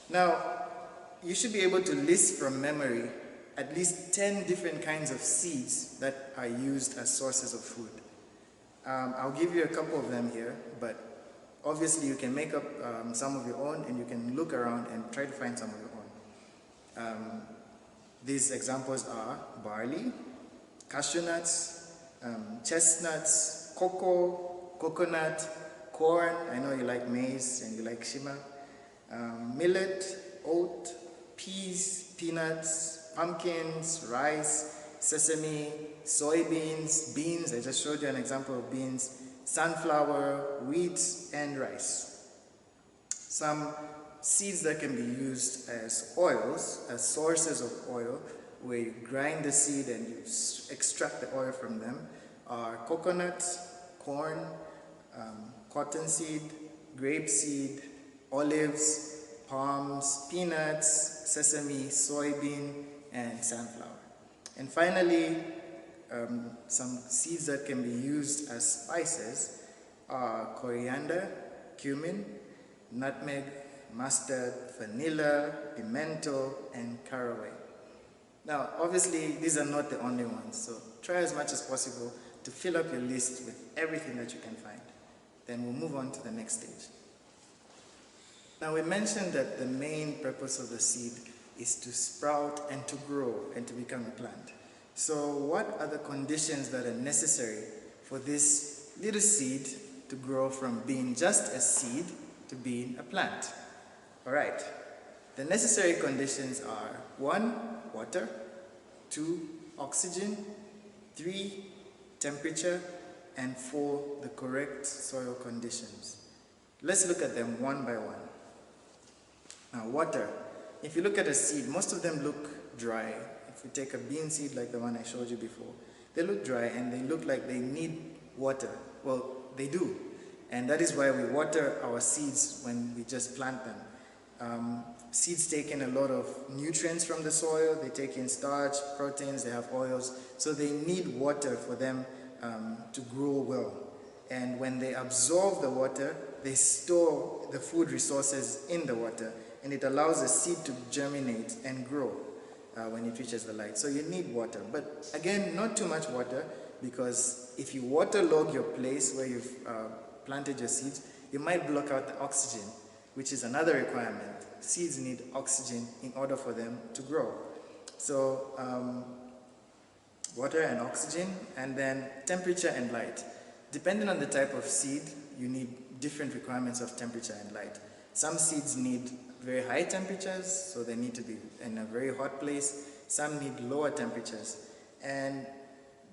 Now, you should be able to list from memory at least 10 different kinds of seeds that are used as sources of food. I'll give you a couple of them here, but obviously you can make up some of your own, and you can look around and try to find some of your own. These examples are barley, cashew nuts, chestnuts, cocoa, coconut, corn. I know you like maize and you like Chama. Millet, oat, peas, peanuts, pumpkins, rice, sesame, soybeans, beans. I just showed you an example of beans, sunflower, wheat, and rice. Some seeds that can be used as oils, as sources of oil, where you grind the seed and you extract the oil from them, are coconut, corn, cottonseed, grapeseed, olives, palms, peanuts, sesame, soybean, and sunflower. And finally, some seeds that can be used as spices are coriander, cumin, nutmeg, mustard, vanilla, pimento, and caraway. Now, obviously, these are not the only ones, so try as much as possible to fill up your list with everything that you can find. Then we'll move on to the next stage. Now, we mentioned that the main purpose of the seed is to sprout and to grow and to become a plant. So what are the conditions that are necessary for this little seed to grow from being just a seed to being a plant? All right, the necessary conditions are 1, water, 2, oxygen, 3, temperature, and 4, the correct soil conditions. Let's look at them one by one. Now, water. If you look at a seed, most of them look dry. If you take a bean seed like the one I showed you before, they look dry and they look like they need water. Well, they do. And that is why we water our seeds when we just plant them. Seeds take in a lot of nutrients from the soil. They take in starch, proteins, they have oils. So they need water for them to grow well. And when they absorb the water, they store the food resources in the water. And it allows the seed to germinate and grow when it reaches the light. So you need water. But again, not too much water, because if you waterlog your place where you've planted your seeds, you might block out the oxygen, which is another requirement. Seeds need oxygen in order for them to grow. So water and oxygen, and then temperature and light. Depending on the type of seed, you need different requirements of temperature and light. Some seeds need very high temperatures, so they need to be in a very hot place. Some need lower temperatures.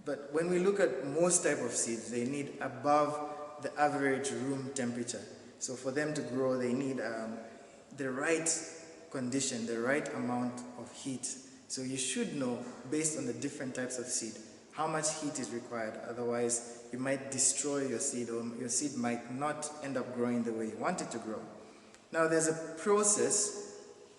But when we look at most type of seeds, they need above the average room temperature. So for them to grow, they need the right condition, the right amount of heat. So you should know, based on the different types of seed, how much heat is required. Otherwise, you might destroy your seed, or your seed might not end up growing the way you want it to grow. Now, there's a process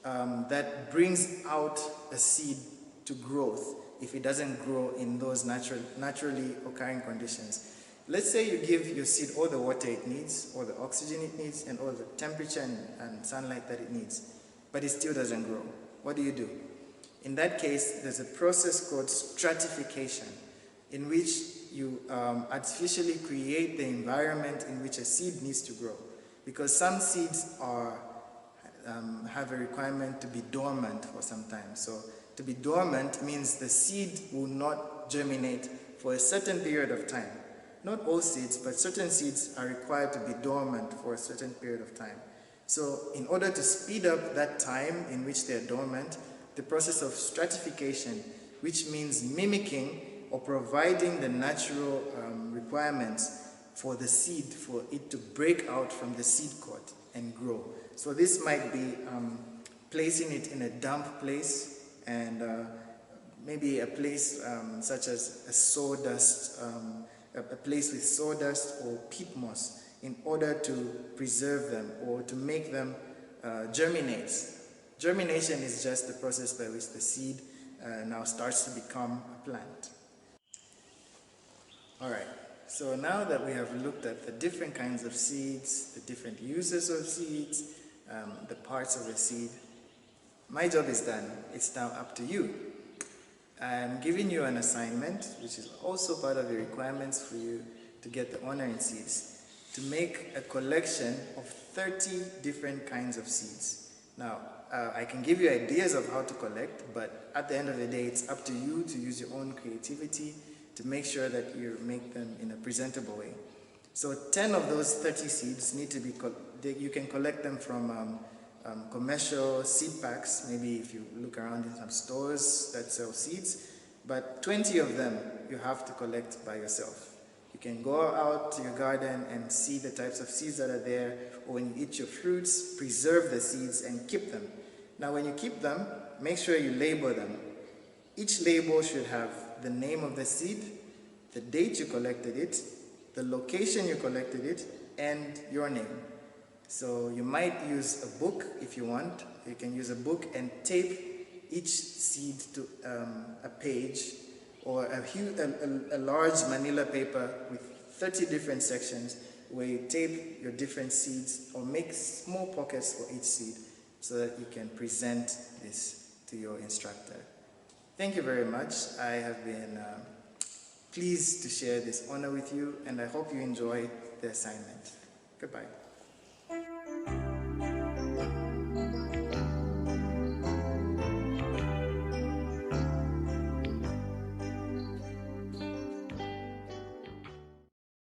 that brings out a seed to growth if it doesn't grow in those naturally occurring conditions. Let's say you give your seed all the water it needs, all the oxygen it needs, and all the temperature and sunlight that it needs, but it still doesn't grow. What do? In that case, there's a process called stratification, in which you artificially create the environment in which a seed needs to grow. Because some seeds have a requirement to be dormant for some time. So to be dormant means the seed will not germinate for a certain period of time. Not all seeds, but certain seeds are required to be dormant for a certain period of time. So in order to speed up that time in which they are dormant, the process of stratification, which means mimicking or providing the natural requirements for the seed, for it to break out from the seed coat and grow. So this might be placing it in a damp place, and maybe a place such as a sawdust, a place with sawdust or peat moss, in order to preserve them or to make them germinate. Germination is just the process by which the seed now starts to become a plant. Alright, so now that we have looked at the different kinds of seeds, the different uses of seeds, the parts of a seed, my job is done. It's now up to you. I'm giving you an assignment, which is also part of the requirements for you to get the honor in seeds, to make a collection of 30 different kinds of seeds. Now, I can give you ideas of how to collect, but at the end of the day, it's up to you to use your own creativity to make sure that you make them in a presentable way. So 10 of those 30 seeds need to be, you can collect them from commercial seed packs, maybe if you look around in some stores that sell seeds, but 20 of them you have to collect by yourself. You can go out to your garden and see the types of seeds that are there, or when you eat your fruits, preserve the seeds and keep them. Now when you keep them, make sure you label them. Each label should have the name of the seed, the date you collected it, the location you collected it, and your name. So you might use a book if you want. You can use a book and tape each seed to a page, or a large manila paper with 30 different sections where you tape your different seeds or make small pockets for each seed so that you can present this to your instructor. Thank you very much. I have been pleased to share this honor with you, and I hope you enjoyed the assignment. Goodbye.